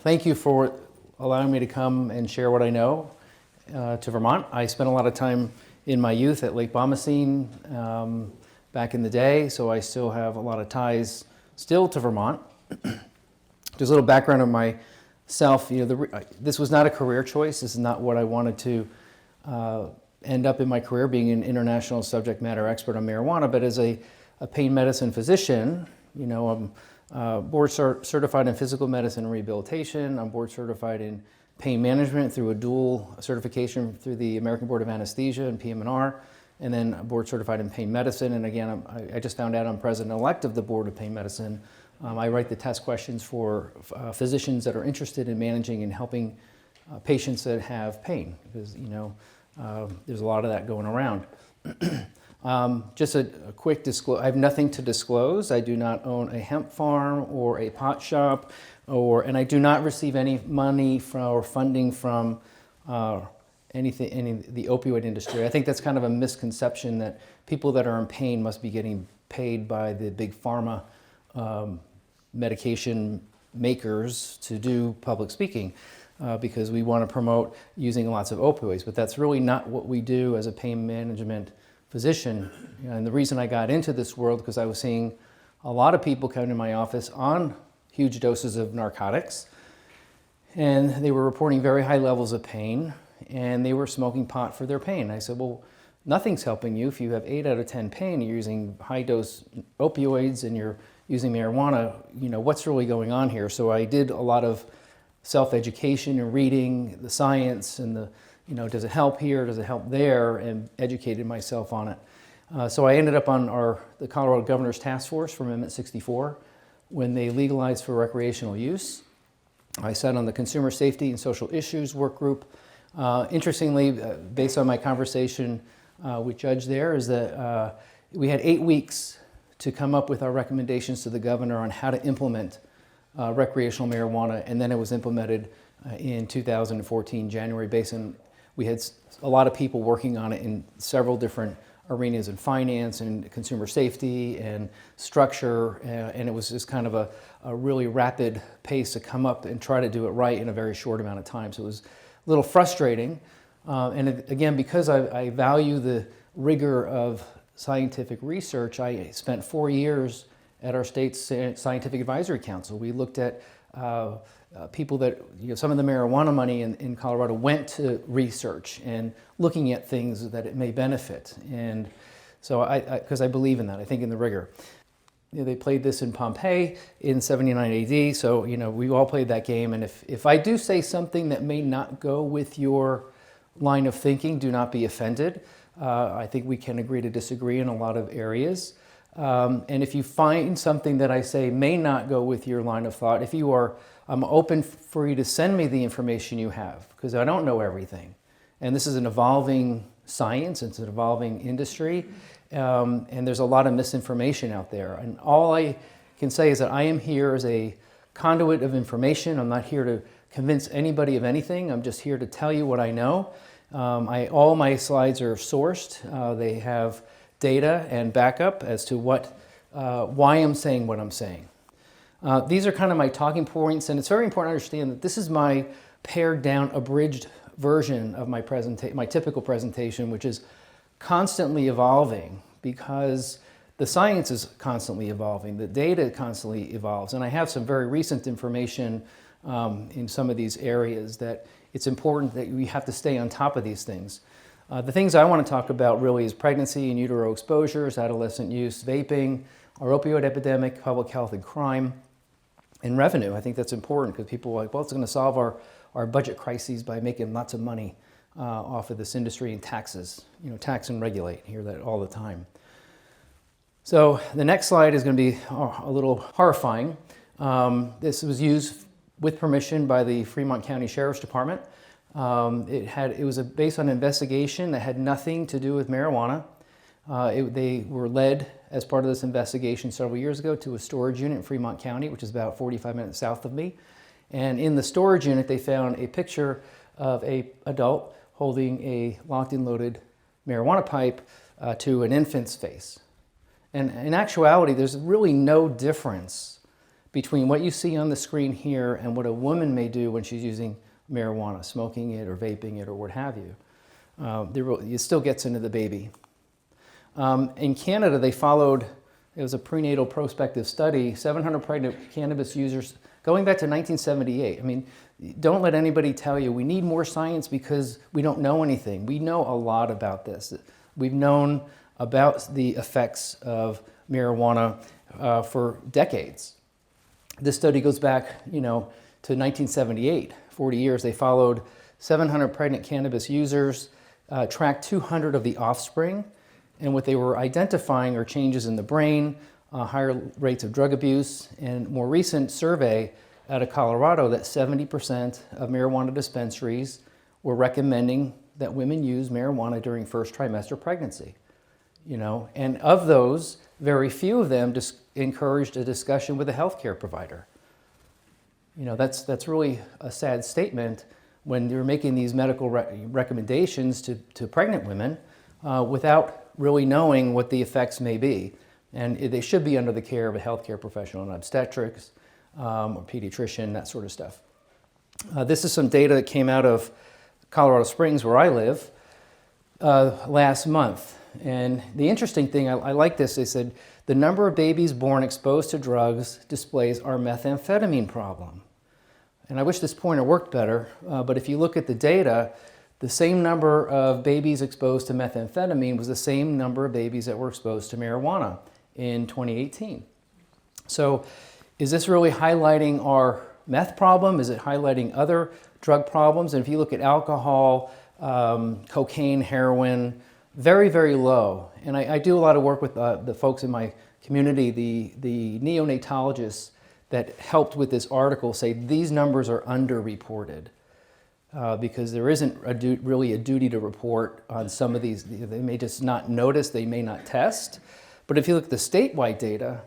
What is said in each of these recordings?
thank you for allowing me to come and share what I know to Vermont. I spent a lot of time in my youth at Lake Bomoseen back in the day, so I still have a lot of ties still to Vermont. Just a little background on myself. This was not a career choice. This is not what I wanted to end up in my career, being an international subject matter expert on marijuana. But as a pain medicine physician, I'm board certified in physical medicine and rehabilitation. I'm board certified in pain management through a dual certification through the American Board of Anesthesia and PM&R, and then board certified in pain medicine. And again, I just found out I'm president-elect of the Board of Pain Medicine. I write the test questions for physicians that are interested in managing and helping patients that have pain, because there's a lot of that going around. Just a quick disclosure, I have nothing to disclose. I do not own a hemp farm or a pot shop, and I do not receive any money or funding from the opioid industry. I think that's kind of a misconception that people that are in pain must be getting paid by the big pharma medication makers to do public speaking because we want to promote using lots of opioids, but that's really not what we do as a pain management physician. And the reason I got into this world, because I was seeing a lot of people come to my office on huge doses of narcotics, and they were reporting very high levels of pain, and they were smoking pot for their pain. I said, well, nothing's helping you if you have 8 out of 10 pain, you're using high dose opioids and you're using marijuana, what's really going on here? So I did a lot of self-education and reading the science and does it help here, does it help there, and educated myself on it. So I ended up on the Colorado Governor's Task Force for Amendment 64 when they legalized for recreational use. I sat on the Consumer Safety and Social Issues Work Group. Interestingly, based on my conversation with Judge there, is that we had 8 weeks to come up with our recommendations to the governor on how to implement recreational marijuana, and then it was implemented in 2014, January, we had a lot of people working on it in several different arenas in finance and consumer safety and structure, and it was just kind of a really rapid pace to come up and try to do it right in a very short amount of time. So it was a little frustrating, again, because I value the rigor of scientific research, I spent 4 years at our state's Scientific Advisory Council. We looked at people that, some of the marijuana money in Colorado went to research and looking at things that it may benefit. And so because I believe in that, I think in the rigor. They played this in Pompeii in 79 AD, so we all played that game. And if I do say something that may not go with your line of thinking, do not be offended. I think we can agree to disagree in a lot of areas. And if you find something that I say may not go with your line of thought, I'm open for you to send me the information you have, because I don't know everything. And this is an evolving science, it's an evolving industry, and there's a lot of misinformation out there. And all I can say is that I am here as a conduit of information. I'm not here to convince anybody of anything. I'm just here to tell you what I know. All my slides are sourced. They have data and backup as to why I'm saying what I'm saying. These are kind of my talking points, and it's very important to understand that this is my pared down, abridged version of my typical presentation, which is constantly evolving because the science is constantly evolving, the data constantly evolves, and I have some very recent information in some of these areas that it's important that we have to stay on top of these things. The things I want to talk about really is pregnancy and utero exposures, adolescent use, vaping, our opioid epidemic, public health and crime, and revenue. I think that's important because people are like, well, it's going to solve our budget crises by making lots of money off of this industry and taxes, tax and regulate. I hear that all the time. So the next slide is going to be a little horrifying. This was used with permission by the Fremont County Sheriff's Department. It was based on an investigation that had nothing to do with marijuana. They were led as part of this investigation several years ago to a storage unit in Fremont County, which is about 45 minutes south of me. And in the storage unit, they found a picture of an adult holding a locked and loaded marijuana pipe to an infant's face. And in actuality, there's really no difference between what you see on the screen here and what a woman may do when she's using marijuana, smoking it or vaping it or what have you. It still gets into the baby. In Canada, they followed, it was a prenatal prospective study, 700 pregnant cannabis users going back to 1978. I mean, don't let anybody tell you we need more science because we don't know anything. We know a lot about this. We've known about the effects of marijuana for decades. This study goes back, to 1978, 40 years. They followed 700 pregnant cannabis users, tracked 200 of the offspring, and what they were identifying are changes in the brain, higher rates of drug abuse, and more recent survey out of Colorado that 70% of marijuana dispensaries were recommending that women use marijuana during first trimester pregnancy. And of those, very few of them encouraged a discussion with a healthcare provider. That's really a sad statement when you're making these medical recommendations to pregnant women without really knowing what the effects may be. And they should be under the care of a healthcare professional, an obstetrics or pediatrician, that sort of stuff. This is some data that came out of Colorado Springs, where I live, last month. And the interesting thing, I like this, they said, the number of babies born exposed to drugs displays our methamphetamine problem. And I wish this pointer worked better, but if you look at the data, the same number of babies exposed to methamphetamine was the same number of babies that were exposed to marijuana in 2018. So is this really highlighting our meth problem? Is it highlighting other drug problems? And if you look at alcohol, cocaine, heroin, very, very low. And I do a lot of work with the folks in my community, the neonatologists that helped with this article say these numbers are underreported because there isn't really a duty to report on some of these. They may just not notice, they may not test. But if you look at the statewide data,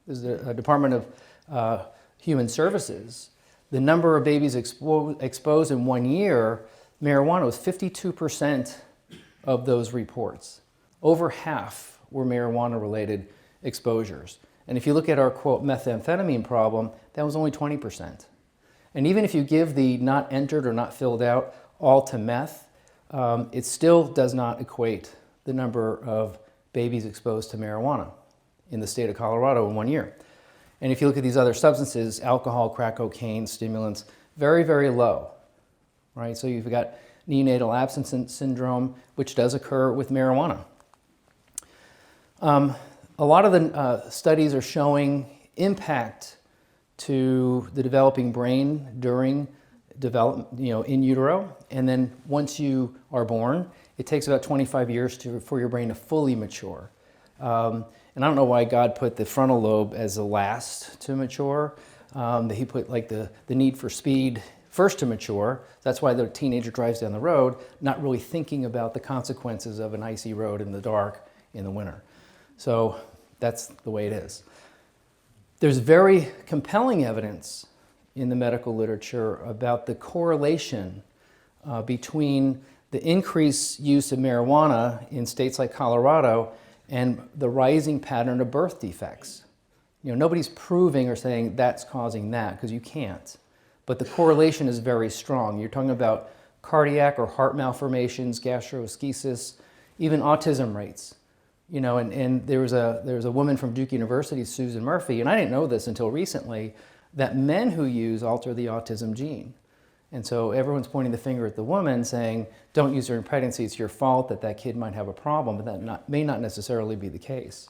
there's the Department of Human Services, the number of babies exposed in 1 year, marijuana was 52% of those reports. Over half were marijuana-related exposures. And if you look at our, quote, methamphetamine problem, that was only 20%. And even if you give the not entered or not filled out all to meth, it still does not equate the number of babies exposed to marijuana in the state of Colorado in 1 year. And if you look at these other substances, alcohol, crack cocaine, stimulants, very, very low, right? So you've got neonatal abstinence syndrome, which does occur with marijuana. A lot of the studies are showing impact to the developing brain during development, in utero, and then once you are born, it takes about 25 years for your brain to fully mature. And I don't know why God put the frontal lobe as the last to mature. He put the need for speed first to mature. That's why the teenager drives down the road, not really thinking about the consequences of an icy road in the dark in the winter. So that's the way it is. There's very compelling evidence in the medical literature about the correlation between the increased use of marijuana in states like Colorado and the rising pattern of birth defects. Nobody's proving or saying that's causing that, because you can't. But the correlation is very strong. You're talking about cardiac or heart malformations, gastroschisis, even autism rates. And there was a woman from Duke University, Susan Murphy, and I didn't know this until recently, that men who use alter the autism gene. And so everyone's pointing the finger at the woman saying, don't use during pregnancy, it's your fault that kid might have a problem, but that may not necessarily be the case.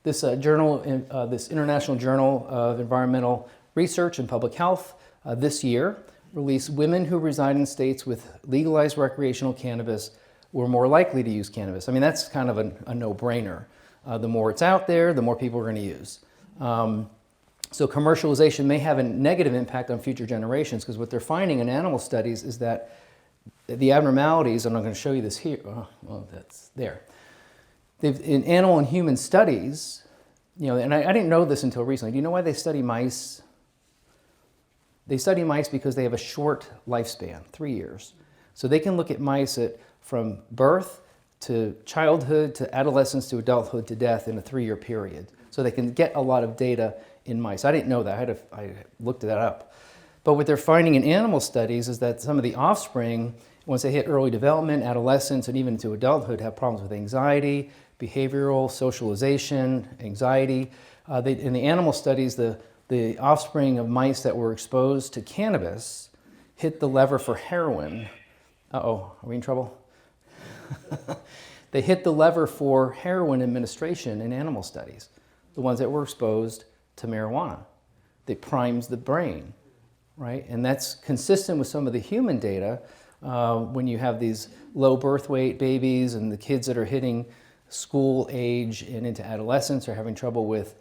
This International Journal of Environmental Research and Public Health this year released women who reside in states with legalized recreational cannabis were more likely to use cannabis. I mean, that's kind of a no-brainer. The more it's out there, the more people are going to use. So commercialization may have a negative impact on future generations, because what they're finding in animal studies is that the abnormalities, and I'm going to show you this here, that's there. In animal and human studies, and I didn't know this until recently. Do you know why they study mice? They study mice because they have a short lifespan, 3 years. So they can look at mice from birth to childhood to adolescence to adulthood to death in a 3-year period. So they can get a lot of data in mice. I didn't know that. I looked that up. But what they're finding in animal studies is that some of the offspring, once they hit early development, adolescence, and even into adulthood, have problems with anxiety, behavioral, socialization, anxiety. In the animal studies, the offspring of mice that were exposed to cannabis hit the lever for heroin. Uh-oh, are we in trouble? They hit the lever for heroin administration in animal studies, the ones that were exposed to marijuana. It primes the brain, right? And that's consistent with some of the human data when you have these low birth weight babies and the kids that are hitting school age and into adolescence are having trouble with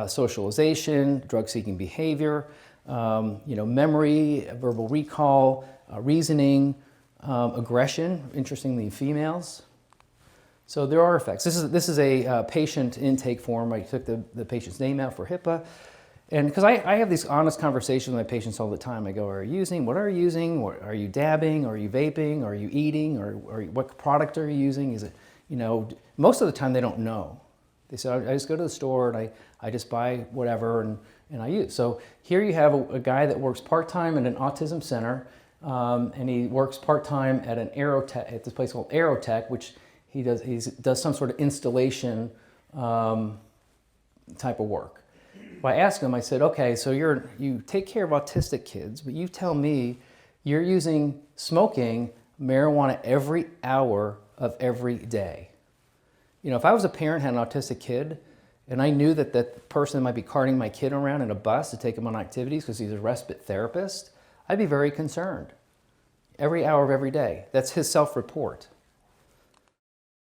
socialization, drug-seeking behavior, memory, verbal recall, reasoning, aggression, interestingly, in females. So there are effects. This is a patient intake form. I took the patient's name out for HIPAA. And because I have these honest conversations with my patients all the time. I go, are you using? What are you using? Are you dabbing? Are you vaping? Are you eating? Or what product are you using? Is it, most of the time they don't know. They say, I just go to the store and I just buy whatever and I use. So here you have a guy that works part-time at an autism center, and he works part-time at at this place called Aerotech, which he does some sort of installation type of work. Well, I asked him, I said, okay, so you take care of autistic kids, but you tell me you're using smoking marijuana every hour of every day. If I was a parent, had an autistic kid, and I knew that that person might be carting my kid around in a bus to take him on activities because he's a respite therapist, I'd be very concerned. Every hour of every day. That's his self-report.